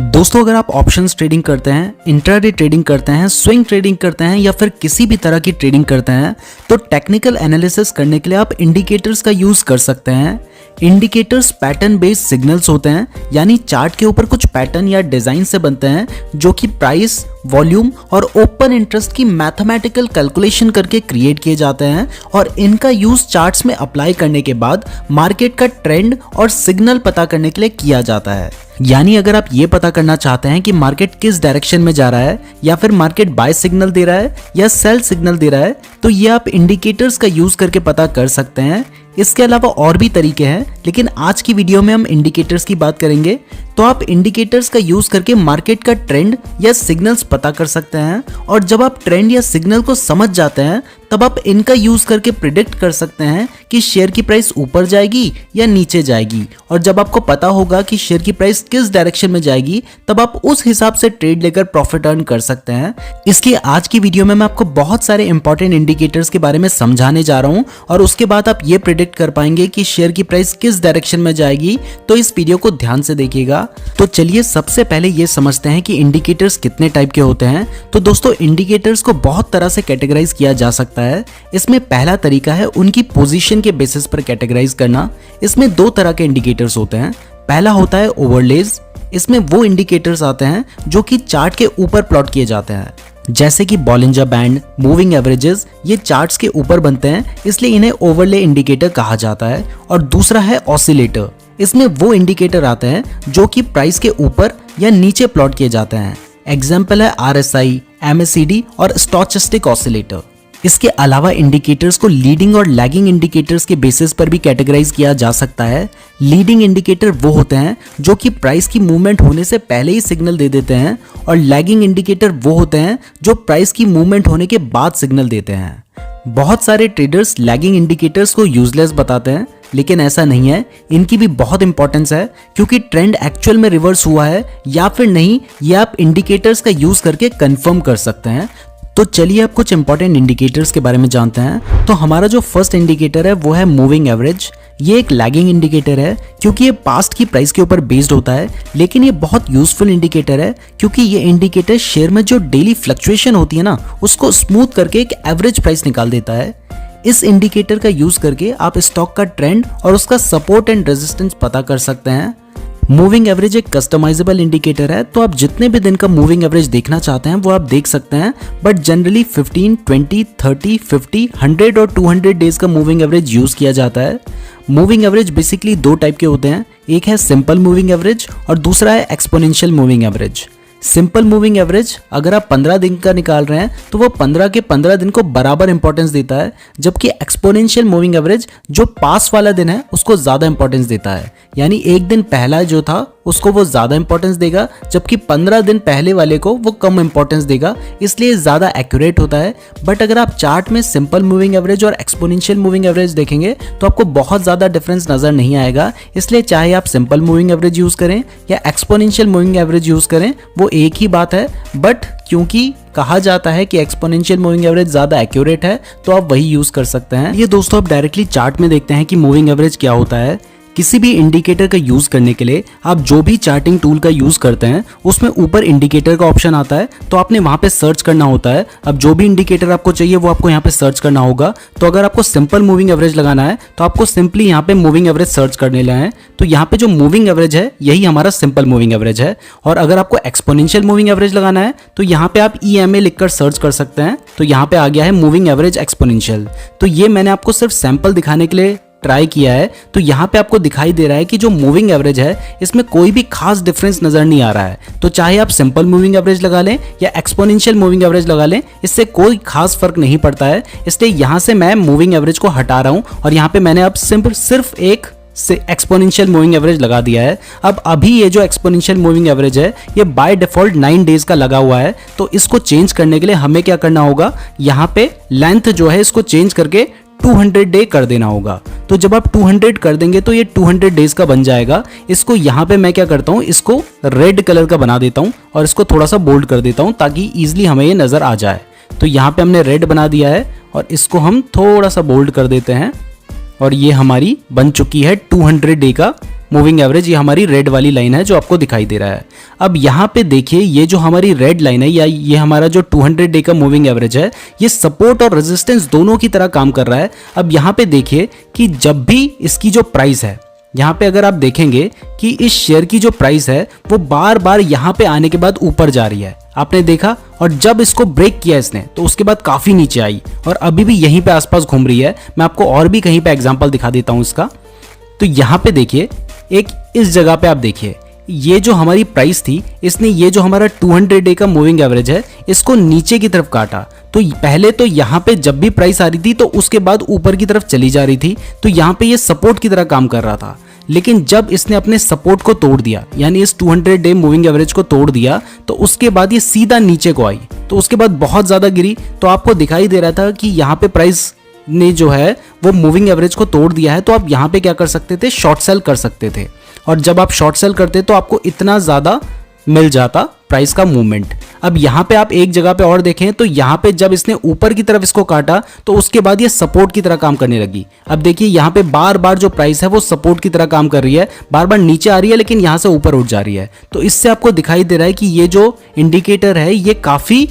दोस्तों, अगर आप ऑप्शंस ट्रेडिंग करते हैं, इंट्राडे ट्रेडिंग करते हैं, स्विंग ट्रेडिंग करते हैं या फिर किसी भी तरह की ट्रेडिंग करते हैं तो टेक्निकल एनालिसिस करने के लिए आप इंडिकेटर्स का यूज कर सकते हैं। इंडिकेटर्स पैटर्न बेस्ड सिग्नल्स होते हैं, यानी चार्ट के ऊपर कुछ पैटर्न या डिजाइन से बनते हैं जो कि प्राइस, वॉल्यूम और ओपन इंटरेस्ट की मैथमेटिकल कैलकुलेशन करके क्रिएट किए जाते हैं और इनका यूज चार्ट्स में अप्लाई करने के बाद मार्केट का ट्रेंड और सिग्नल पता करने के लिए किया जाता है। यानी अगर आप ये पता करना चाहते हैं कि मार्केट किस डायरेक्शन में जा रहा है या फिर मार्केट बाय सिग्नल दे रहा है या सेल सिग्नल दे रहा है तो ये आप इंडिकेटर्स का यूज करके पता कर सकते हैं। इसके अलावा और भी तरीके हैं, लेकिन आज की वीडियो में हम इंडिकेटर्स की बात करेंगे। तो आप इंडिकेटर्स का यूज करके मार्केट का ट्रेंड या सिग्नल्स पता कर सकते हैं और जब आप ट्रेंड या सिग्नल को समझ जाते हैं तब आप इनका यूज करके प्रिडिक्ट कर सकते हैं कि शेयर की प्राइस ऊपर जाएगी या नीचे जाएगी। और जब आपको पता होगा कि शेयर की प्राइस किस डायरेक्शन में जाएगी तब आप उस हिसाब से ट्रेड लेकर प्रॉफिट अर्न कर सकते हैं। इसके आज की वीडियो में मैं आपको बहुत सारे इंपॉर्टेंट इंडिकेटर्स के बारे में समझाने जा रहा हूं और उसके बाद आप ये प्रिडिक्ट कर पाएंगे कि शेयर की प्राइस किस डायरेक्शन में जाएगी। तो इस वीडियो को ध्यान से देखिएगा। तो चलिए सबसे पहले ये समझते हैं कि इंडिकेटर्स कितने टाइप के होते हैं। तो दोस्तों, इंडिकेटर्स को बहुत तरह से कैटेगराइज किया जा सकता है। इसमें पहला तरीका है उनकी पोजीशन के बेसिस पर कैटेगराइज करना। इसमें दो तरह के इंडिकेटर्स होते हैं। पहला होता है ओवरलेज। इसमें वो इंडिकेटर्स आते हैं जो कि चार्ट के ऊपर प्लॉट किए जाते हैं, जैसे कि बॉलिंजर बैंड, मूविंग एवरेजेस। ये चार्ट्स के ऊपर बनते हैं, इसलिए इन्हें ओवरले इंडिकेटर कहा जाता है। और दूसरा है ऑसिलेटर। इसमें वो इंडिकेटर आते हैं जो कि प्राइस के ऊपर या नीचे प्लॉट किए जाते हैं। एग्जाम्पल है RSI, MACD और स्टोचस्टिक ऑसिलेटर। इसके अलावा इंडिकेटर्स को लीडिंग और लैगिंग इंडिकेटर्स के बेसिस पर भी कैटेगराइज किया जा सकता है। लीडिंग इंडिकेटर वो होते हैं जो कि प्राइस की मूवमेंट होने से पहले ही सिग्नल दे देते हैं और लैगिंग इंडिकेटर वो होते हैं जो प्राइस की मूवमेंट होने के बाद सिग्नल देते हैं। बहुत सारे ट्रेडर्स लैगिंग इंडिकेटर्स को यूजलेस बताते हैं, लेकिन ऐसा नहीं है। इनकी भी बहुत इंपॉर्टेंस है, क्योंकि ट्रेंड एक्चुअल में रिवर्स हुआ है या फिर नहीं, ये आप इंडिकेटर्स का यूज करके कंफर्म कर सकते हैं। तो चलिए अब कुछ इंपॉर्टेंट इंडिकेटर्स के बारे में जानते हैं। तो हमारा जो फर्स्ट इंडिकेटर है वो है मूविंग एवरेज। ये एक लैगिंग इंडिकेटर है क्योंकि ये पास्ट की प्राइस के ऊपर बेस्ड होता है, लेकिन ये बहुत यूजफुल इंडिकेटर है क्योंकि ये इंडिकेटर शेयर में जो डेली फ्लक्चुएशन होती है ना, उसको स्मूथ करके एक एवरेज प्राइस निकाल देता है। इस इंडिकेटर का यूज करके आप स्टॉक का ट्रेंड और उसका सपोर्ट एंड रेजिस्टेंस पता कर सकते हैं। मूविंग एवरेज एक कस्टमाइजेबल इंडिकेटर है, तो आप जितने भी दिन का मूविंग एवरेज देखना चाहते हैं वो आप देख सकते हैं, बट जनरली 15, 20, 30, 50, 100 और 200 डेज का मूविंग एवरेज यूज किया जाता है। मूविंग एवरेज बेसिकली दो टाइप के होते हैं, एक है सिंपल मूविंग एवरेज और दूसरा है exponential moving average. Simple moving average अगर आप 15 दिन का निकाल रहे हैं तो वो 15 के 15 दिन को बराबर इंपॉर्टेंस देता है, जबकि एक्सपोनेंशियल मूविंग एवरेज जो पास वाला दिन है उसको ज्यादा इंपॉर्टेंस देता है। यानी एक दिन पहला जो था उसको वो ज्यादा इंपॉर्टेंस देगा, जबकि 15 दिन पहले वाले को वो कम इंपॉर्टेंस देगा, इसलिए ज्यादा एक्यूरेट होता है। बट अगर आप चार्ट में सिंपल मूविंग एवरेज और एक्सपोनेंशियल मूविंग एवरेज देखेंगे तो आपको बहुत ज्यादा डिफरेंस नजर नहीं आएगा। इसलिए चाहे आप सिंपल मूविंग एवरेज यूज करें या एक्सपोनेंशियल मूविंग एवरेज यूज करें, वो एक ही बात है। बट क्योंकि कहा जाता है कि एक्सपोनेंशियल मूविंग एवरेज ज्यादा एक्यूरेट है, तो आप वही यूज कर सकते हैं। ये दोस्तों, अब डायरेक्टली चार्ट में देखते हैं कि मूविंग एवरेज क्या होता है। किसी भी इंडिकेटर का यूज करने के लिए आप जो भी चार्टिंग टूल का यूज करते हैं उसमें ऊपर इंडिकेटर का ऑप्शन आता है, तो आपने वहां पे सर्च करना होता है। अब जो भी इंडिकेटर आपको चाहिए वो आपको यहाँ पे सर्च करना होगा। तो अगर आपको सिंपल मूविंग एवरेज लगाना है तो आपको सिंपली यहाँ पे मूविंग एवरेज सर्च करने लेना है। तो यहाँ पे जो मूविंग एवरेज है यही हमारा सिंपल मूविंग एवरेज है। और अगर आपको एक्सपोनेंशियल मूविंग एवरेज लगाना है तो यहाँ पे आप EMA लिखकर सर्च कर सकते हैं। तो यहाँ पे आ गया है मूविंग एवरेज एक्सपोनेंशियल। तो ये मैंने आपको सिर्फ सैंपल दिखाने के लिए ट्राई किया है। तो यहाँ पे आपको दिखाई दे रहा है कि जो मूविंग एवरेज है इसमें कोई भी खास डिफरेंस नजर नहीं आ रहा है। तो चाहे आप सिंपल मूविंग एवरेज लगा लें या एक्सपोनेंशियल मूविंग एवरेज लगा लें, इससे कोई खास फर्क नहीं पड़ता है। इसलिए यहाँ से मैं मूविंग एवरेज को हटा रहा हूँ और यहाँ पे मैंने अब सिर्फ एक एक्सपोनेंशियल मूविंग एवरेज लगा दिया है। अब अभी ये जो एक्सपोनेंशियल मूविंग एवरेज है ये बाय डिफॉल्ट 9 डेज का लगा हुआ है। तो इसको चेंज करने के लिए हमें क्या करना होगा, यहाँ पे लेंथ जो है इसको चेंज करके 200 डे कर देना होगा। तो जब आप 200 कर देंगे तो ये 200 डेज का बन जाएगा। इसको यहाँ पे मैं क्या करता हूँ, इसको रेड कलर का बना देता हूँ और इसको थोड़ा सा बोल्ड कर देता हूँ ताकि इजिली हमें ये नजर आ जाए। तो यहाँ पे हमने रेड बना दिया है और इसको हम थोड़ा सा बोल्ड कर देते हैं और ये हमारी बन चुकी है 200 डे का मूविंग एवरेज, ये हमारी रेड वाली लाइन है जो आपको दिखाई दे रहा है। अब यहाँ पे देखिए ये जो हमारी रेड लाइन है या ये हमारा जो 200 डे का मूविंग एवरेज है, ये सपोर्ट और रेजिस्टेंस दोनों की तरह काम कर रहा है। अब यहाँ पे देखिए कि जब भी इसकी जो प्राइस है, यहाँ पे अगर आप देखेंगे कि इस शेयर की जो प्राइस है वो बार बार यहाँ पे आने के बाद ऊपर जा रही है, आपने देखा, और जब इसको ब्रेक किया इसने तो उसके बाद काफी नीचे आई और अभी भी यहीं पे आसपास घूम रही है। मैं आपको और भी कहीं पे एग्जांपल दिखा देता हूं इसका। तो यहाँ पे देखिए एक इस जगह पे आप देखिए ये जो हमारी प्राइस थी, इसने ये जो हमारा 200 डे का मूविंग एवरेज है इसको नीचे की तरफ काटा। तो पहले तो यहाँ पे जब भी प्राइस आ रही थी तो उसके बाद ऊपर की तरफ चली जा रही थी, तो यहाँ पे ये सपोर्ट की तरह काम कर रहा था। लेकिन जब इसने अपने सपोर्ट को तोड़ दिया, यानी इस 200 डे मूविंग एवरेज को तोड़ दिया, तो उसके बाद ये सीधा नीचे को आई, तो उसके बाद बहुत ज्यादा गिरी। तो आपको दिखाई दे रहा था कि यहाँ पे प्राइस ने जो है वो मूविंग एवरेज को तोड़ दिया है, तो आप यहाँ पे क्या कर सकते थे, शॉर्ट सेल कर सकते थे। और जब आप शॉर्ट सेल करते तो आपको इतना ज्यादा मिल जाता प्राइस का मूवमेंट। अब यहाँ पे आप एक जगह पे और देखें तो यहाँ पे जब इसने ऊपर की तरफ इसको काटा तो उसके बाद ये सपोर्ट की तरह काम करने लगी। अब देखिए यहाँ पे बार बार जो प्राइस है वो सपोर्ट की तरह काम कर रही है, बार बार नीचे आ रही है लेकिन यहाँ से ऊपर उठ जा रही है। तो इससे आपको दिखाई दे रहा है कि ये जो इंडिकेटर है ये काफी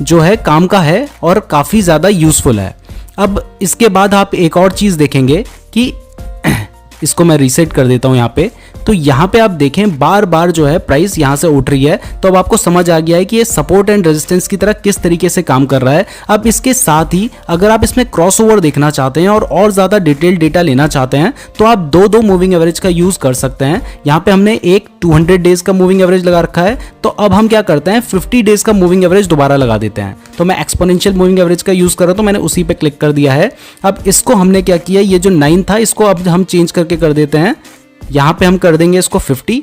जो है काम का है और काफी ज्यादा यूजफुल है। अब इसके बाद आप एक और चीज देखेंगे कि इसको मैं रीसेट कर देता हूं यहाँ पे। तो यहाँ पे आप देखें बार बार जो है प्राइस यहाँ से उठ रही है, तो अब आपको समझ आ गया है कि ये सपोर्ट एंड रेजिस्टेंस की तरह किस तरीके से काम कर रहा है। अब इसके साथ ही अगर आप इसमें क्रॉसओवर देखना चाहते हैं और ज्यादा डिटेल डेटा लेना चाहते हैं तो आप दो मूविंग एवरेज का यूज कर सकते हैं। यहाँ पे हमने एक 200 डेज का मूविंग एवरेज लगा रखा है, तो अब हम क्या करते हैं 50 डेज का मूविंग एवरेज दोबारा लगा देते हैं। तो मैं एक्सपोनेंशियल मूविंग एवरेज का यूज कर रहा हूं, तो मैंने उसी पे क्लिक कर दिया है। अब इसको हमने क्या किया, ये जो 9 था इसको अब हम चेंज करके कर देते हैं, यहाँ पे हम कर देंगे इसको 50।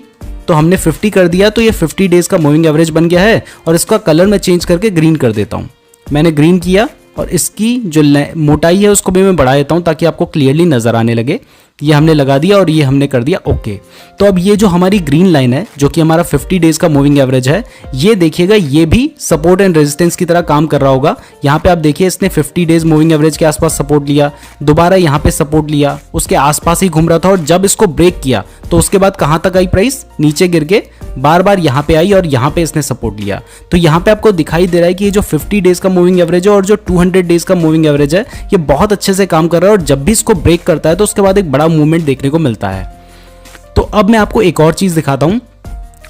तो हमने 50 कर दिया, तो ये 50 डेज का मूविंग एवरेज बन गया है। और इसका कलर मैं चेंज करके ग्रीन कर देता हूँ। मैंने ग्रीन किया और इसकी जो मोटाई है उसको भी मैं बढ़ा देता हूँ ताकि आपको क्लियरली नजर आने लगे। ये हमने लगा दिया और ये हमने कर दिया ओके। तो अब ये जो हमारी ग्रीन लाइन है जो कि हमारा 50 डेज का मूविंग एवरेज है, ये देखिएगा ये भी सपोर्ट एंड रेजिस्टेंस की तरह काम कर रहा होगा। यहाँ पे आप देखिए इसने 50 डेज मूविंग एवरेज के आसपास सपोर्ट लिया, दोबारा यहाँ पे सपोर्ट लिया, उसके आसपास ही घूम रहा था और जब इसको ब्रेक किया तो उसके बाद कहाँ तक आई प्राइस, नीचे गिर के बार बार यहाँ पे आई और यहाँ पे इसने सपोर्ट लिया। तो यहाँ पे आपको दिखाई दे रहा है कि ये जो 50 डेज का मूविंग एवरेज है और जो 200 डेज का मूविंग एवरेज है ये बहुत अच्छे से काम कर रहा है और जब भी इसको ब्रेक करता है तो उसके बाद एक बड़ा मूवमेंट देखने को मिलता है। तो अब मैं आपको एक और चीज दिखाता हूं।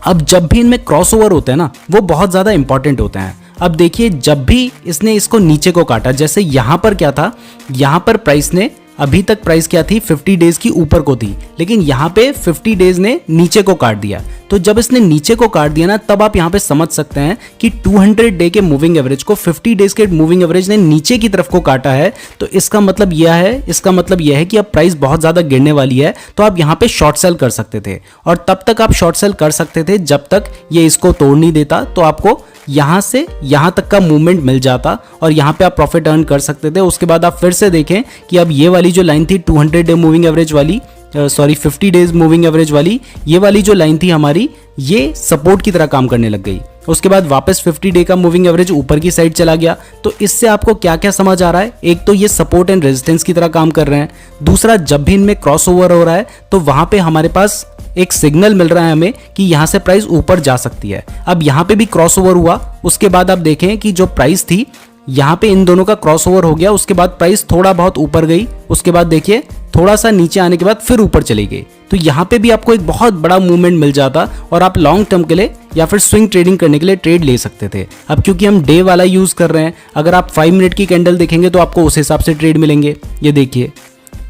अब जब भी इनमें क्रॉसओवर होते हैं ना वो बहुत ज्यादा इंपॉर्टेंट होते हैं। अब देखिए जब भी इसने इसको नीचे को काटा, जैसे यहां पर क्या था, यहां पर प्राइस ने अभी तक प्राइस क्या थी 50 डेज की ऊपर को थी, लेकिन यहाँ पे 50 डेज ने नीचे को काट दिया। तो जब इसने नीचे को काट दिया ना तब आप यहाँ पे समझ सकते हैं कि 200 डे के मूविंग एवरेज को 50 डेज के मूविंग एवरेज ने नीचे की तरफ को काटा है। तो इसका मतलब यह है कि अब प्राइस बहुत ज्यादा गिरने वाली है, तो आप यहाँ पे शॉर्ट सेल कर सकते थे। और तब तक आप शॉर्ट सेल कर सकते थे जब तक ये इसको तोड़ नहीं देता, तो आपको यहां से यहां तक का मूवमेंट मिल जाता और यहां पे आप प्रॉफिट अर्न कर सकते थे। उसके बाद आप फिर से देखें कि अब ये वाली जो लाइन थी 200 डे मूविंग एवरेज वाली, 50 डेज मूविंग एवरेज वाली, ये वाली जो लाइन थी हमारी, ये सपोर्ट की तरह काम करने लग गई। उसके बाद वापस 50 डे का मूविंग एवरेज ऊपर की साइड चला गया। तो इससे आपको क्या क्या समझ आ रहा है, एक तो ये सपोर्ट एंड रेजिस्टेंस की तरह काम कर रहे हैं, दूसरा जब भी इनमें क्रॉसओवर हो रहा है तो वहां पे हमारे पास एक सिग्नल मिल रहा है हमें कि यहां से प्राइस ऊपर जा सकती है। अब यहां पे भी क्रॉसओवर हुआ, उसके बाद आप देखें कि जो प्राइस थी यहाँ पे इन दोनों का क्रॉसओवर हो गया, उसके बाद प्राइस थोड़ा बहुत ऊपर गई, उसके बाद देखिए थोड़ा सा नीचे आने के बाद फिर ऊपर चली गई। तो यहाँ पे भी आपको एक बहुत बड़ा मूवमेंट मिल जाता और आप लॉन्ग टर्म के लिए या फिर स्विंग ट्रेडिंग करने के लिए ट्रेड ले सकते थे। अब क्योंकि हम डे वाला यूज कर रहे हैं, अगर आप 5 मिनट की कैंडल देखेंगे तो आपको उस हिसाब से ट्रेड मिलेंगे। ये देखिए,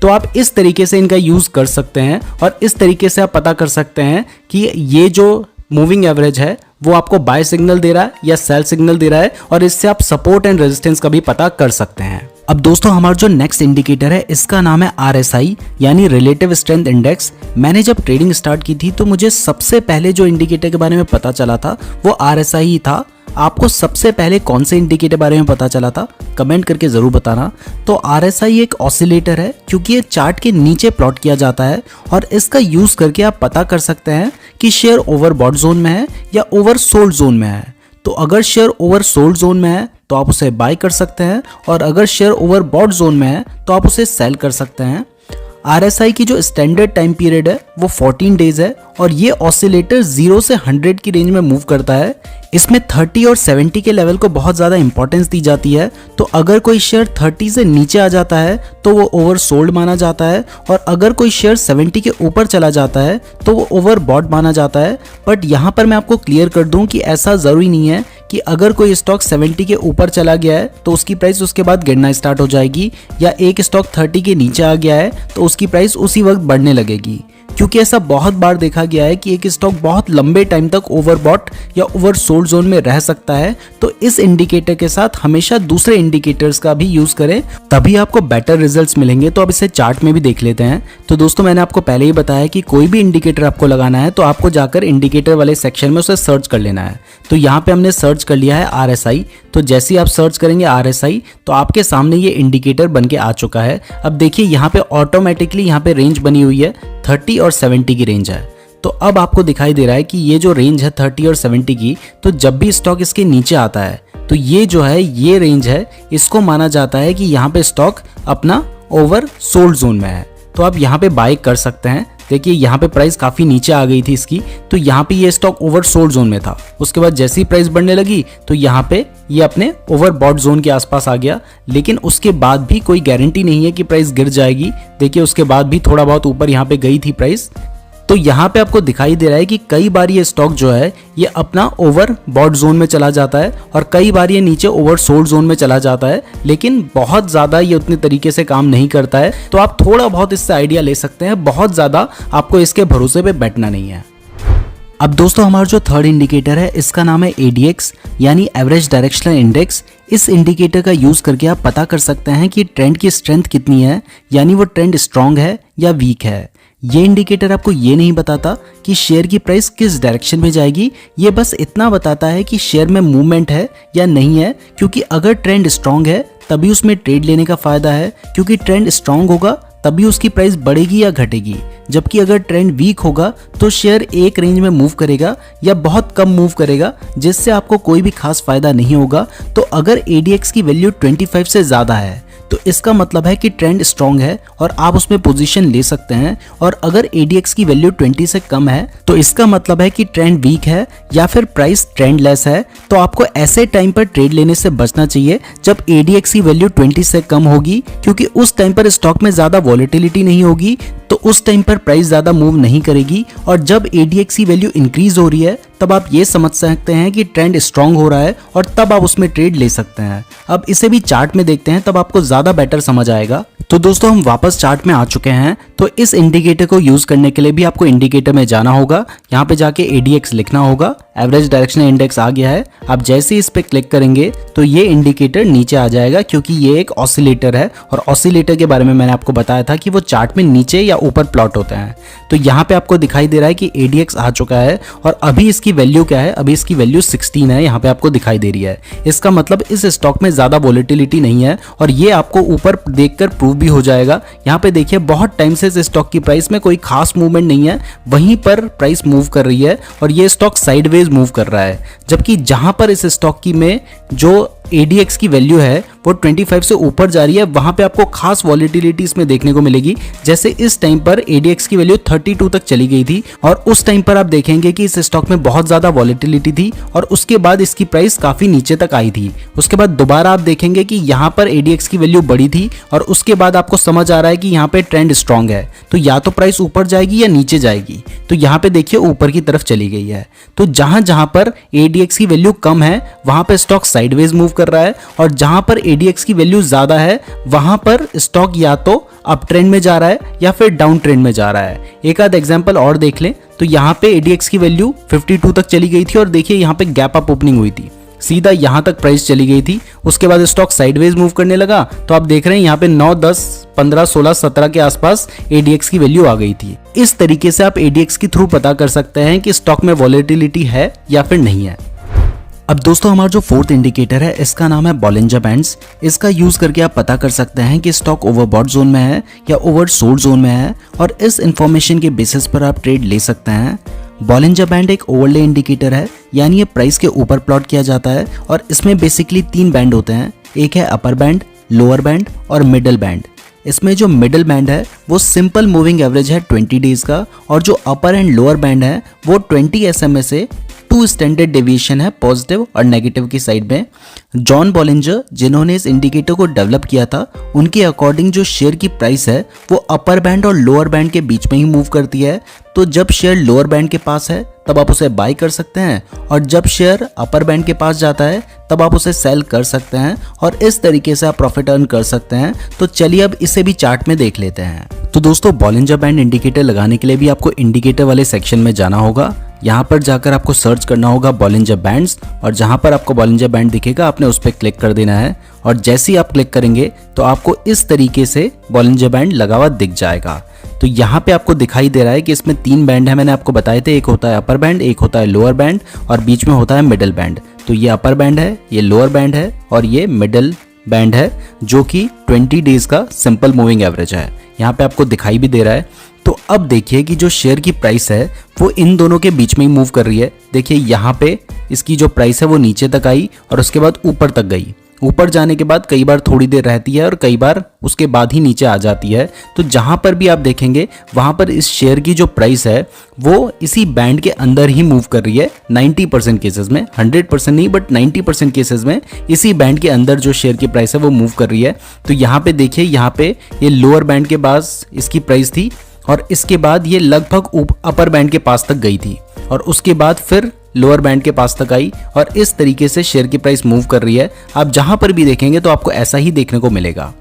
तो आप इस तरीके से इनका यूज कर सकते हैं और इस तरीके से आप पता कर सकते हैं कि ये जो मूविंग एवरेज है वो आपको बाय सिग्नल दे रहा है या सेल सिग्नल दे रहा है, और इससे आप सपोर्ट एंड रेजिस्टेंस का भी पता कर सकते हैं। अब दोस्तों हमारा जो नेक्स्ट इंडिकेटर है इसका नाम है RSI यानी रिलेटिव स्ट्रेंथ इंडेक्स। मैंने जब ट्रेडिंग स्टार्ट की थी तो मुझे सबसे पहले जो इंडिकेटर के बारे में पता चला था वो RSI ही था। आपको सबसे पहले कौन से इंडिकेटर बारे में पता चला था कमेंट करके जरूर बताना। तो RSI एक ऑसिलेटर है क्योंकि ये चार्ट के नीचे प्लॉट किया जाता है और इसका यूज करके आप पता कर सकते हैं कि शेयर ओवरबॉट जोन में है या ओवरसोल्ड जोन में है। तो अगर शेयर ओवरसोल्ड जोन में है तो आप उसे बाय कर सकते हैं और अगर शेयर ओवरबॉट जोन में है तो आप उसे सेल कर सकते हैं। RSI की जो स्टैंडर्ड टाइम पीरियड है वो 14 डेज है और ये ऑसिलेटर 0 से 100 की रेंज में मूव करता है। इसमें 30 और 70 के लेवल को बहुत ज़्यादा इंपॉर्टेंस दी जाती है। तो अगर कोई शेयर 30 से नीचे आ जाता है तो वो ओवर सोल्ड माना जाता है और अगर कोई शेयर 70 के ऊपर चला जाता है तो वो ओवर बॉट माना जाता है। बट यहाँ पर मैं आपको क्लियर कर दूँ कि ऐसा ज़रूरी नहीं है कि अगर कोई स्टॉक 70 के ऊपर चला गया है तो उसकी प्राइस उसके बाद गिरना स्टार्ट हो जाएगी, या एक स्टॉक 30 के नीचे आ गया है तो उसकी प्राइस उसी वक्त बढ़ने लगेगी। क्योंकि ऐसा बहुत बार देखा गया है कि एक स्टॉक बहुत लंबे टाइम तक ओवरबॉट या ओवर सोल्ड जोन में रह सकता है। तो इस इंडिकेटर के साथ हमेशा दूसरे इंडिकेटर्स का भी यूज करें, तभी आपको बेटर रिजल्ट्स मिलेंगे। तो अब इसे चार्ट में भी देख लेते हैं। तो दोस्तों मैंने आपको पहले ही बताया कि कोई भी इंडिकेटर आपको लगाना है तो आपको जाकर इंडिकेटर वाले सेक्शन में उसे सर्च कर लेना है। तो यहाँ पे हमने सर्च कर लिया है RSI। तो जैसे ही आप सर्च करेंगे RSI तो आपके सामने ये इंडिकेटर बन के आ चुका है। अब देखिए यहाँ पे ऑटोमेटिकली यहाँ पे रेंज बनी हुई है, 30 और 70 की रेंज है। तो अब आपको दिखाई दे रहा है कि ये जो रेंज है 30 और 70 की, तो जब भी स्टॉक इसके नीचे आता है तो ये जो है ये रेंज है, इसको माना जाता है कि यहाँ पे स्टॉक अपना ओवर सोल्ड जोन में है। तो आप यहाँ पे बाय कर सकते हैं। देखिए यहाँ पे प्राइस काफ़ी नीचे आ गई थी इसकी, तो यहाँ पे ये स्टॉक ओवर सोल्ड जोन में था। उसके बाद जैसी प्राइस बढ़ने लगी तो यहाँ पे ये अपने ओवर बॉट जोन के आसपास आ गया, लेकिन उसके बाद भी कोई गारंटी नहीं है कि प्राइस गिर जाएगी। देखिए उसके बाद भी थोड़ा बहुत ऊपर यहाँ पे गई थी प्राइस। तो यहाँ पे आपको दिखाई दे रहा है कि कई बार ये स्टॉक जो है ये अपना ओवर बॉट जोन में चला जाता है और कई बार ये नीचे ओवर सोल्ड जोन में चला जाता है, लेकिन बहुत ज़्यादा ये उतने तरीके से काम नहीं करता है। तो आप थोड़ा बहुत इससे आइडिया ले सकते हैं, बहुत ज़्यादा आपको इसके भरोसे पे बैठना नहीं है। अब दोस्तों हमारा जो थर्ड इंडिकेटर है इसका नाम है ADX यानी एवरेज डायरेक्शनल इंडेक्स। इस इंडिकेटर का यूज़ करके आप पता कर सकते हैं कि ट्रेंड की स्ट्रेंथ कितनी है, यानी वो ट्रेंड स्ट्रांग है या वीक है। ये इंडिकेटर आपको ये नहीं बताता कि शेयर की प्राइस किस डायरेक्शन में जाएगी, ये बस इतना बताता है कि शेयर में मूवमेंट है या नहीं है। क्योंकि अगर ट्रेंड स्ट्रांग है तभी उसमें ट्रेड लेने का फायदा है, क्योंकि ट्रेंड स्ट्रांग होगा तभी उसकी प्राइस बढ़ेगी या घटेगी। जबकि अगर ट्रेंड वीक होगा तो शेयर एक रेंज में मूव करेगा या बहुत कम मूव करेगा, जिससे आपको कोई भी खास फायदा नहीं होगा। तो अगर ADX की वैल्यू 25 से ज़्यादा है तो इसका मतलब है कि ट्रेंड स्ट्रांग है और आप उसमें पोजीशन ले सकते हैं। और अगर ADX की वैल्यू 20 से कम है तो इसका मतलब है कि ट्रेंड वीक है या फिर प्राइस ट्रेंड लेस है। तो आपको ऐसे टाइम पर ट्रेड लेने से बचना चाहिए जब ADX की वैल्यू 20 से कम होगी, क्योंकि उस टाइम पर स्टॉक में ज़्यादा वॉलेटिलिटी नहीं होगी, तो उस टाइम पर प्राइस ज़्यादा मूव नहीं करेगी। और जब ADX की वैल्यू इंक्रीज हो रही है तब आप ये समझ सकते हैं कि ट्रेंड स्ट्रांग हो रहा है और तब आप उसमें ट्रेड ले सकते हैं। अब इसे भी चार्ट में देखते हैं, तब आपको ज़्यादा बेटर समझ आएगा। तो दोस्तों हम वापस चार्ट में आ चुके हैं। तो इस इंडिकेटर को यूज़ करने के लिए भी आपको इंडिकेटर में जाना होगा, यहाँ पे जाके ADX लिखना होगा। एवरेज डायरेक्शनल इंडेक्स आ गया है। आप जैसे ही इस पे क्लिक करेंगे तो ये इंडिकेटर नीचे आ जाएगा, क्योंकि ये एक ऑसिलेटर है और ऑसिलेटर के बारे में मैंने आपको बताया था कि वो चार्ट में नीचे या ऊपर प्लॉट होते हैं। तो यहाँ पे आपको दिखाई दे रहा है कि ADX आ चुका है और अभी इसकी वैल्यू क्या है, अभी इसकी वैल्यू 16 है, यहाँ पे आपको दिखाई दे रही है। इसका मतलब इस स्टॉक में ज़्यादा वॉलेटिलिटी नहीं है और ये आपको ऊपर देखकर प्रूव भी हो जाएगा। यहाँ पे देखिए बहुत टाइम से इस स्टॉक की प्राइस में कोई खास मूवमेंट नहीं है, वहीं पर प्राइस मूव कर रही है और ये स्टॉक साइडवेज मूव कर रहा है। जबकि जहां पर इस स्टॉक की में जो ADX की वैल्यू है वो 25 से ऊपर जा रही है, वहां पे आपको खास वॉलेटिलिटी इसमें देखने को मिलेगी। जैसे इस टाइम पर ADX की वैल्यू 32 तक चली गई थी और उस टाइम पर आप देखेंगे कि इस स्टॉक में बहुत ज्यादा वॉलेटिलिटी थी और उसके बाद इसकी प्राइस काफी नीचे तक आई थी। उसके बाद दोबारा आप देखेंगे कि यहाँ पर ADX की वैल्यू बढ़ी थी और उसके बाद आपको समझ आ रहा है कि यहाँ पे ट्रेंड स्ट्रांग है, तो या तो प्राइस ऊपर जाएगी या नीचे जाएगी। तो यहाँ पे देखिए ऊपर की तरफ चली गई है। तो जहां जहां पर ADX की वैल्यू कम है वहां पे स्टॉक साइडवेज मूव कर रहा है और जहां पर ADX की वैल्यू ज्यादा है वहां पर स्टॉक या तो अप ट्रेंड में जा रहा है या फिर डाउन ट्रेंड में जा रहा है। एक आध एग्जांपल और देख लें तो यहाँ पे ADX की वैल्यू 52 तक चली गई थी और देखिए यहाँ पे गैप अप ओपनिंग हुई थी, सीधा यहाँ तक प्राइस चली गई थी। उसके बाद स्टॉक साइडवेज मूव करने लगा, तो आप देख रहे हैं यहाँ पे 9, 10, 15, 16, 17 के आसपास ADX की वैल्यू आ गई थी। इस तरीके से आप ADX के थ्रू पता कर सकते हैं कि स्टॉक में वॉलेटिलिटी है या फिर नहीं है। अब दोस्तों हमारा जो फोर्थ इंडिकेटर है इसका नाम है बॉलिंजर बैंड्स। इसका यूज करके आप पता कर सकते हैं कि स्टॉक ओवरबॉट जोन में है या ओवर सोल्ड जोन में है और इस इंफॉर्मेशन के बेसिस पर आप ट्रेड ले सकते हैं। बॉलिंजर बैंड एक ओवरले इंडिकेटर है, यानी ये प्राइस के ऊपर प्लॉट किया जाता है और इसमें बेसिकली 3 बैंड होते हैं। एक है अपर बैंड, लोअर बैंड और मिडल बैंड। इसमें जो मिडल बैंड है वो सिंपल मूविंग एवरेज है 20 डेज का, और जो अपर एंड लोअर बैंड है वो 20 SMA से 2 स्टैंडर्ड डेविएशन है पॉजिटिव और नेगेटिव की साइड में। जॉन बॉलिंजर जिन्होंने इस इंडिकेटर को डेवलप किया था, उनके अकॉर्डिंग जो शेयर की प्राइस है वो अपर बैंड और लोअर बैंड के बीच में ही मूव करती है। तो जब शेयर लोअर बैंड के पास है तब आप उसे बाय कर सकते हैं, और जब शेयर अपर बैंड के पास जाता है तब आप उसे सेल कर सकते हैं, और इस तरीके से आप प्रॉफिट अर्न कर सकते हैं। तो चलिए अब इसे भी चार्ट में देख लेते हैं। तो दोस्तों, बॉलिंजर बैंड इंडिकेटर लगाने के लिए भी आपको इंडिकेटर वाले सेक्शन में जाना होगा। यहाँ पर जाकर आपको सर्च करना होगा बॉलिंजर बैंड्स, और जहाँ पर आपको बॉलिंजर बैंड दिखेगा आपने उस पर क्लिक कर देना है, और जैसे ही आप क्लिक करेंगे तो आपको इस तरीके से बॉलिंजर बैंड लगा हुआ दिख जाएगा। तो यहाँ पे आपको दिखाई दे रहा है कि इसमें 3 बैंड है, मैंने आपको बताए थे, एक होता है अपर बैंड, एक होता है लोअर बैंड, और बीच में होता है मिडिल बैंड। तो ये अपर बैंड है, ये लोअर बैंड है, और ये मिडिल बैंड है, जो कि 20 डेज का सिंपल मूविंग एवरेज है। यहाँ पे आपको दिखाई भी दे रहा है। तो अब देखिए कि जो शेयर की प्राइस है वो इन दोनों के बीच में ही मूव कर रही है। देखिए यहाँ पे इसकी जो प्राइस है वो नीचे तक आई और उसके बाद ऊपर तक गई। ऊपर जाने के बाद कई बार थोड़ी देर रहती है और कई बार उसके बाद ही नीचे आ जाती है। तो जहां पर भी आप देखेंगे वहां पर इस शेयर की जो प्राइस है वो इसी बैंड के अंदर ही मूव कर रही है। 90% केसेस में, 100% नहीं बट 90% केसेस में इसी बैंड के अंदर जो शेयर की प्राइस है वो मूव कर रही है। तो यहाँ पे देखिए, यहाँ पे ये लोअर बैंड के पास इसकी प्राइस थी और इसके बाद ये लगभग अपर बैंड के पास तक गई थी और उसके बाद फिर लोअर बैंड के पास तक आई, और इस तरीके से शेयर की प्राइस मूव कर रही है। आप जहां पर भी देखेंगे तो आपको ऐसा ही देखने को मिलेगा।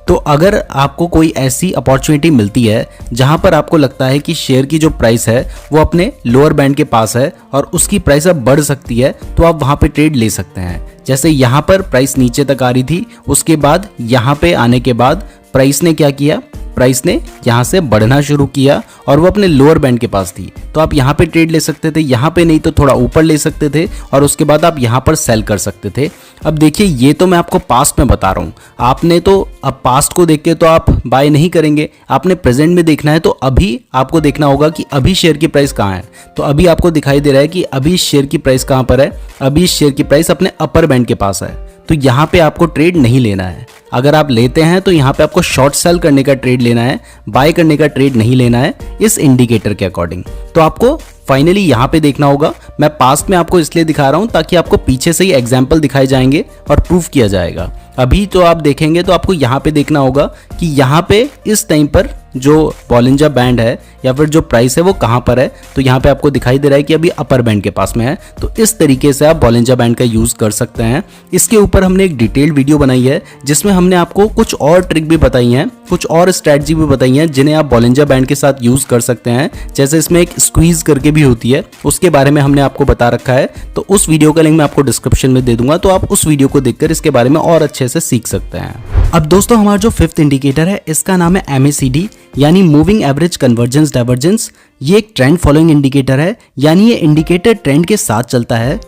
तो अगर आपको कोई ऐसी अपॉर्चुनिटी मिलती है जहां पर आपको लगता है कि शेयर की जो प्राइस है वो अपने लोअर बैंड के पास है और उसकी प्राइस अब बढ़ सकती है, तो आप वहां पे ट्रेड ले सकते हैं। जैसे यहाँ पर प्राइस नीचे तक आ रही थी, उसके बाद यहाँ पे आने के बाद प्राइस ने क्या किया, प्राइस ने यहाँ से बढ़ना शुरू किया और वो अपने लोअर बैंड के पास थी। तो आप यहाँ पे ट्रेड ले सकते थे, यहाँ पे नहीं तो थोड़ा ऊपर ले सकते थे और उसके बाद आप यहाँ पर सेल कर सकते थे। अब देखिए, ये तो मैं आपको पास्ट में बता रहा हूँ, आपने तो अब पास्ट को देख के तो आप बाय नहीं करेंगे, आपने प्रेजेंट में देखना है। तो अभी आपको देखना होगा कि अभी शेयर की प्राइस कहाँ है। तो अभी आपको दिखाई दे रहा है कि अभी शेयर की प्राइस कहाँ पर है, अभी शेयर की प्राइस अपने अपर बैंड के पास है। तो यहाँ पे आपको ट्रेड नहीं लेना है। अगर आप लेते हैं तो यहाँ पे आपको शॉर्ट सेल करने का ट्रेड लेना है, बाय करने का ट्रेड नहीं लेना है इस इंडिकेटर के अकॉर्डिंग। तो आपको फाइनली यहाँ पे देखना होगा। मैं पास्ट में आपको इसलिए दिखा रहा हूँ ताकि आपको पीछे से ही एग्जाम्पल दिखाए जाएंगे और प्रूफ किया जाएगा। अभी तो आप देखेंगे तो आपको यहाँ पे देखना होगा कि यहाँ पे इस टाइम पर जो बॉलिंजर बैंड है या फिर जो प्राइस है वो कहाँ पर है। तो यहाँ पे आपको दिखाई दे रहा है कि अभी अपर बैंड के पास में है। तो इस तरीके से आप बॉलिंजर बैंड का यूज कर सकते हैं। इसके ऊपर हमने एक डिटेल्ड वीडियो बनाई है जिसमें हमने आपको कुछ और ट्रिक भी बताई हैं, कुछ और स्ट्रैटेजी भी बताई हैं जिन्हें आप बॉलिंजर बैंड के साथ यूज कर सकते हैं। जैसे इसमें एक स्क्वीज करके भी होती है, उसके बारे में हमने आपको बता रखा है। तो उस वीडियो का लिंक मैं आपको डिस्क्रिप्शन में दे दूंगा, तो आप उस वीडियो को देखकर इसके बारे में और अच्छे से सीख सकते हैं। अब दोस्तों, हमारा जो 5th इंडिकेटर है इसका नाम है MACD यानी मूविंग एवरेज कन्वर्जेंस डाइवर्जेंस। ये एक ट्रेंड फॉलोइंग इंडिकेटर है, यानी ये इंडिकेटर ट्रेंड के साथ चलता है।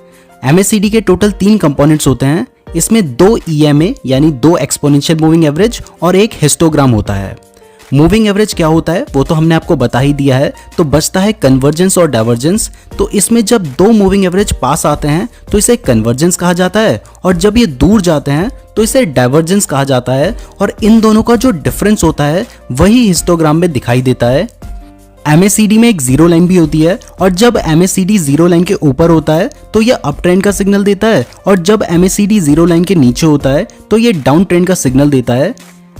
MACD के टोटल 3 कंपोनेंट्स होते हैं। इसमें 2 EMA यानी 2 एक्सपोनेंशियल मूविंग एवरेज और एक हिस्टोग्राम होता है। मूविंग एवरेज क्या होता है वो तो हमने आपको बता ही दिया है। तो बचता है कन्वर्जेंस और डाइवर्जेंस। तो इसमें जब 2 मूविंग एवरेज पास आते हैं तो इसे कन्वर्जेंस कहा जाता है, और जब ये दूर जाते हैं तो इसे डाइवर्जेंस कहा जाता है। और इन दोनों का जो डिफरेंस होता है वही हिस्टोग्राम में दिखाई देता है। MACD में एक जीरो लाइन भी होती है, और जब MACD जीरो लाइन के ऊपर होता है तो यह अप ट्रेंड का सिग्नल देता है, और जब MACD जीरो लाइन के नीचे होता है तो यह डाउन ट्रेंड का सिग्नल देता है।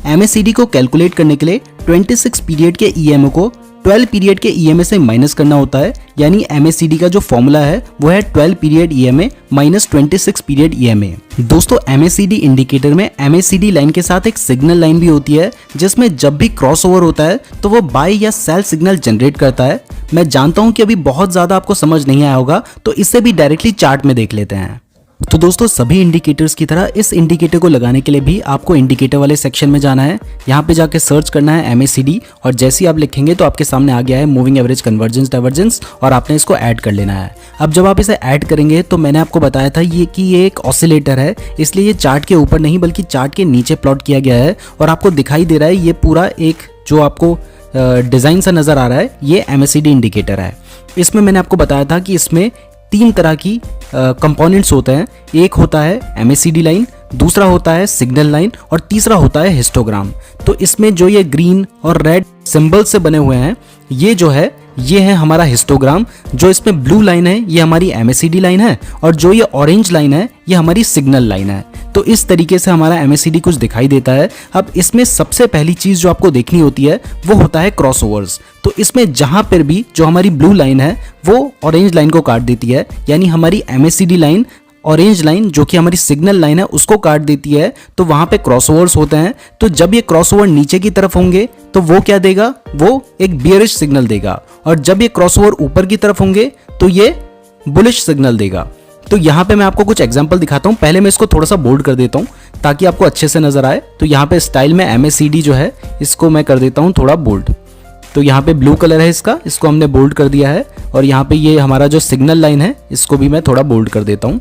MACD को कैलकुलेट करने के लिए 26 पीरियड के EMA को 12 पीरियड के EMA से माइनस करना होता है। यानी MACD का जो फॉर्मूला है वो है 12 period EMA minus 26 period EMA। दोस्तों, MACD इंडिकेटर में MACD लाइन के साथ एक सिग्नल लाइन भी होती है, जिसमें जब भी क्रॉसओवर होता है तो वो बाय या सेल सिग्नल जनरेट करता है। मैं जानता हूं कि अभी बहुत ज्यादा आपको समझ नहीं आया होगा, तो इसे भी डायरेक्टली चार्ट में देख लेते हैं। तो दोस्तों, सभी इंडिकेटर्स की तरह इस इंडिकेटर को लगाने के लिए भी आपको इंडिकेटर वाले सेक्शन में जाना है। यहाँ पे जाके सर्च करना है MACD, और जैसे ही आप लिखेंगे तो आपके सामने आ गया है मूविंग एवरेज कन्वर्जेंस डाइवर्जेंस, और आपने इसको ऐड कर लेना है। अब जब आप इसे ऐड करेंगे तो मैंने आपको बताया था ये एक ऑसिलेटर है, इसलिए ये चार्ट के ऊपर नहीं बल्कि चार्ट के नीचे प्लॉट किया गया है। और आपको दिखाई दे रहा है ये पूरा एक जो आपको डिज़ाइन सा नज़र आ रहा है, ये MACD इंडिकेटर है। इसमें मैंने आपको बताया था कि इसमें 3 तरह की कंपोनेंट्स होते हैं। एक होता है MACD लाइन, दूसरा होता है सिग्नल लाइन और तीसरा होता है हिस्टोग्राम। तो इसमें जो ये ग्रीन और रेड सिंबल से बने हुए हैं ये है हमारा हिस्टोग्राम। जो इसमें ब्लू लाइन है ये हमारी MACD लाइन है और जो ये ऑरेंज लाइन है ये हमारी सिग्नल लाइन है। तो इस तरीके से हमारा MACD कुछ दिखाई देता है। अब इसमें सबसे पहली चीज जो आपको देखनी होती है वो होता है क्रॉसओवर्स। तो इसमें जहां पर भी जो हमारी ब्लू लाइन है वो ऑरेंज लाइन को काट देती है, यानी हमारी MACD लाइन ऑरेंज लाइन जो कि हमारी सिग्नल लाइन है उसको काट देती है, तो वहां पे क्रॉसओवर्स होते हैं। तो जब ये क्रॉसओवर नीचे की तरफ होंगे तो वो क्या देगा, वो एक बियरिश सिग्नल देगा, और जब ये क्रॉसओवर ऊपर की तरफ होंगे तो ये बुलिश सिग्नल देगा। तो यहाँ पे मैं आपको कुछ एग्जांपल दिखाता हूँ। पहले मैं इसको थोड़ा सा बोल्ड कर देता हूँ ताकि आपको अच्छे से नजर आए। तो यहाँ पे स्टाइल में MACD जो है इसको मैं कर देता हूँ थोड़ा बोल्ड। तो यहाँ पे ब्लू कलर है इसको हमने बोल्ड कर दिया है, और यहाँ पे ये हमारा जो सिग्नल लाइन है इसको भी मैं थोड़ा बोल्ड कर देता हूँ।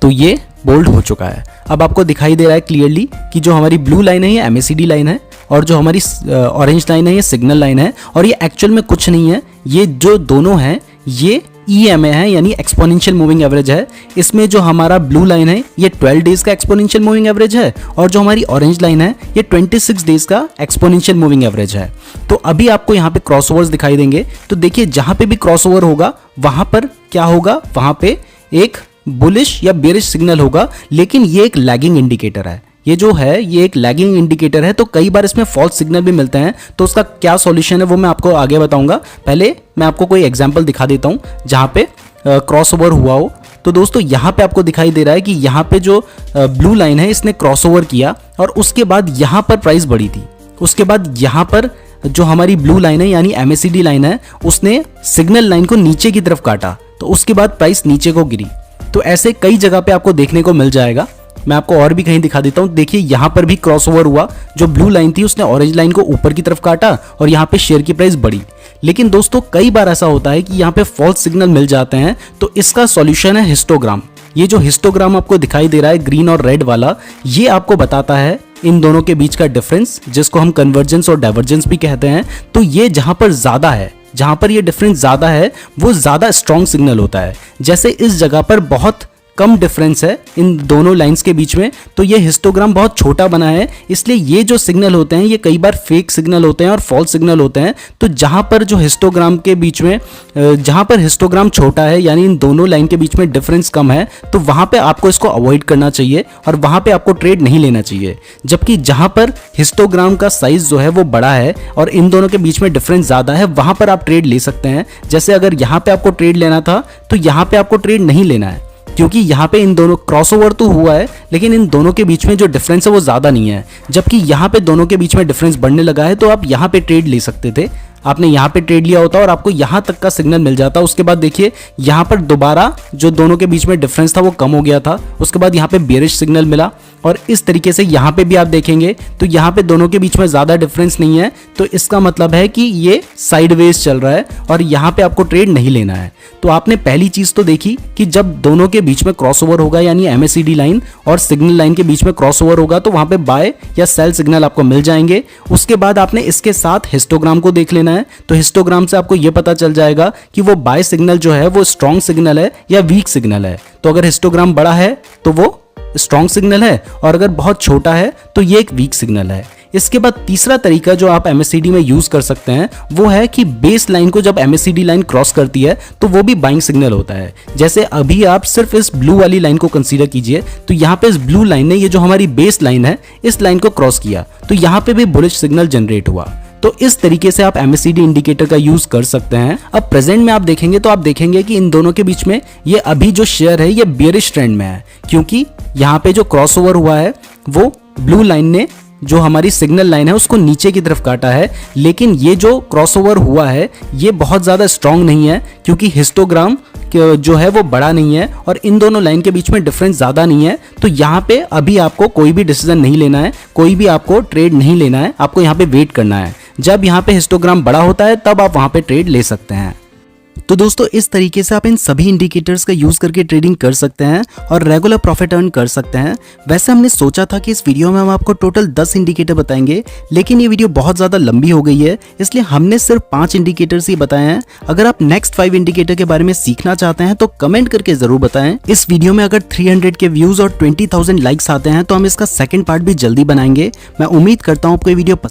तो ये बोल्ड हो चुका है। अब आपको दिखाई दे रहा है क्लियरली कि जो हमारी ब्लू लाइन है ये MACD लाइन है और जो हमारी ऑरेंज लाइन है ये सिग्नल लाइन है, और ये एक्चुअल में कुछ नहीं है, ये जो दोनों हैं ये EMA है, यानी एक्सपोनेंशियल मूविंग एवरेज है। इसमें जो हमारा ब्लू लाइन है ये 12 डेज का एक्सपोनेंशियल मूविंग एवरेज है, और जो हमारी ऑरेंज लाइन है ये 26 डेज का एक्सपोनेंशियल मूविंग एवरेज है। तो अभी आपको यहाँ पे क्रॉसओवर्स दिखाई देंगे। तो देखिए जहां पे भी क्रॉसओवर होगा वहां पर क्या होगा, वहां पे एक बुलिश या बेरिश सिग्नल होगा, लेकिन ये एक लैगिंग इंडिकेटर है। ये जो है ये एक लैगिंग इंडिकेटर है, तो कई बार इसमें फॉल्स सिग्नल भी मिलते हैं। तो उसका क्या सॉल्यूशन है वो मैं आपको आगे बताऊंगा। पहले मैं आपको कोई एग्जांपल दिखा देता हूं जहां पे क्रॉसओवर हुआ हो। तो दोस्तों यहाँ पे आपको दिखाई दे रहा है कि यहाँ पे जो ब्लू लाइन है इसने क्रॉसओवर किया और उसके बाद यहाँ पर प्राइस बढ़ी थी। उसके बाद यहाँ पर जो हमारी ब्लू लाइन है यानी MACD लाइन है उसने सिग्नल लाइन को नीचे की तरफ काटा, तो उसके बाद प्राइस नीचे को गिरी। तो ऐसे कई जगह पे आपको देखने को मिल जाएगा। मैं आपको और भी कहीं दिखा देता हूं। देखिए यहाँ पर भी क्रॉसओवर हुआ, जो ब्लू लाइन थी उसने ऑरेंज लाइन को ऊपर की तरफ काटा और यहाँ पे शेयर की प्राइस बढ़ी। लेकिन दोस्तों कई बार ऐसा होता है कि यहाँ पे फॉल्स सिग्नल मिल जाते हैं, तो इसका सॉल्यूशन है हिस्टोग्राम। ये जो हिस्टोग्राम आपको दिखाई दे रहा है ग्रीन और रेड वाला, ये आपको बताता है इन दोनों के बीच का डिफरेंस, जिसको हम कन्वर्जेंस और डाइवर्जेंस भी कहते हैं। तो ये जहां पर ज्यादा है, जहां पर ये डिफरेंस ज्यादा है वो ज्यादा स्ट्रॉन्ग सिग्नल होता है। जैसे इस जगह पर बहुत कम डिफरेंस है इन दोनों लाइंस के बीच में, तो ये हिस्टोग्राम बहुत छोटा बना है, इसलिए ये जो सिग्नल होते हैं ये कई बार फेक सिग्नल होते हैं और फॉल्स सिग्नल होते हैं। तो जहां पर जो हिस्टोग्राम के बीच में जहां पर हिस्टोग्राम छोटा है यानी इन दोनों लाइन के बीच में डिफरेंस कम है, तो वहां पे आपको इसको अवॉइड करना चाहिए और वहां पे आपको ट्रेड नहीं लेना चाहिए। जबकि जहां पर हिस्टोग्राम का साइज जो है वो बड़ा है और इन दोनों के बीच में डिफरेंस ज्यादा है, वहां पर आप ट्रेड ले सकते हैं। जैसे अगर यहाँ पे आपको ट्रेड लेना था तो यहाँ पे आपको ट्रेड नहीं लेना है, क्योंकि यहाँ पे इन दोनों क्रॉसओवर तो हुआ है लेकिन इन दोनों के बीच में जो डिफरेंस है वो ज्यादा नहीं है। जबकि यहाँ पे दोनों के बीच में डिफरेंस बढ़ने लगा है, तो आप यहाँ पे ट्रेड ले सकते थे। आपने यहाँ पे ट्रेड लिया होता और आपको यहाँ तक का सिग्नल मिल जाता। उसके बाद देखिए यहाँ पर दोबारा जो दोनों के बीच में डिफरेंस था वो कम हो गया था। उसके बाद यहाँ पे बेरिश सिग्नल मिला और इस तरीके से यहाँ पे भी आप देखेंगे तो यहाँ पे दोनों के बीच में ज्यादा डिफरेंस नहीं है, तो इसका मतलब है कि ये साइडवेज चल रहा है और यहाँ पे आपको ट्रेड नहीं लेना है। तो आपने पहली चीज तो देखी कि जब दोनों के बीच में क्रॉसओवर होगा यानी MACD लाइन और सिग्नल लाइन के बीच में क्रॉसओवर होगा तो वहां पे बाय या सेल सिग्नल आपको मिल जाएंगे। उसके बाद आपने इसके साथ हिस्टोग्राम को देख लेना है। तो हिस्टोग्राम से आपको यह पता चल जाएगा कि वो बाय सिग्नल जो है वो स्ट्रॉन्ग सिग्नल है या वीक सिग्नल है। तो अगर हिस्टोग्राम बड़ा है तो वो स्ट्रॉन्ग सिग्नल है और अगर बहुत छोटा है तो ये एक वीक सिग्नल है। इसके बाद तीसरा तरीका जो आप MACD में यूज कर सकते हैं वो है कि बेस लाइन को जब MACD लाइन क्रॉस करती है तो वो भी बाइंग सिग्नल होता है। जैसे अभी आप सिर्फ इस ब्लू वाली लाइन को कंसीडर कीजिए, तो यहाँ पे इस ब्लू लाइन ने ये जो हमारी बेस लाइन है इस लाइन को क्रॉस किया, तो यहाँ पे भी बुलिश सिग्नल जनरेट हुआ। तो इस तरीके से आप MACD इंडिकेटर का यूज कर सकते हैं। अब प्रेजेंट में आप देखेंगे तो आप देखेंगे कि इन दोनों के बीच में ये अभी जो शेयर है ये बेयरिश ट्रेंड में है, क्योंकि यहाँ पे जो क्रॉसओवर हुआ है वो ब्लू लाइन ने जो हमारी सिग्नल लाइन है उसको नीचे की तरफ काटा है। लेकिन ये जो क्रॉसओवर हुआ है ये बहुत ज्यादा स्ट्रॉन्ग नहीं है, क्योंकि हिस्टोग्राम जो है वो बड़ा नहीं है और इन दोनों लाइन के बीच में डिफरेंस ज्यादा नहीं है। तो यहाँ पे अभी आपको कोई भी डिसीजन नहीं लेना है, कोई भी आपको ट्रेड नहीं लेना है, आपको यहाँ पे वेट करना है। जब यहाँ पे हिस्टोग्राम बड़ा होता है तब आप वहां पे ट्रेड ले सकते हैं। तो दोस्तों इस तरीके से आप इन सभी इंडिकेटर्स का यूज करके ट्रेडिंग कर सकते हैं और रेगुलर प्रॉफिट अर्न कर सकते हैं। वैसे हमने सोचा था कि इस वीडियो में हम आपको टोटल 10 इंडिकेटर बताएंगे, लेकिन ये वीडियो बहुत ज्यादा लंबी हो गई है, इसलिए हमने सिर्फ 5 इंडिकेटर्स ही बताए हैं। अगर आप नेक्स्ट 5 इंडिकेटर के बारे में सीखना चाहते हैं तो कमेंट करके जरूर बताएं। इस वीडियो में अगर 300 के व्यूज और 20,000 लाइक्स आते हैं तो हम इसका सेकंड पार्ट भी जल्दी बनाएंगे। मैं उम्मीद करता हूँ आपको ये वीडियो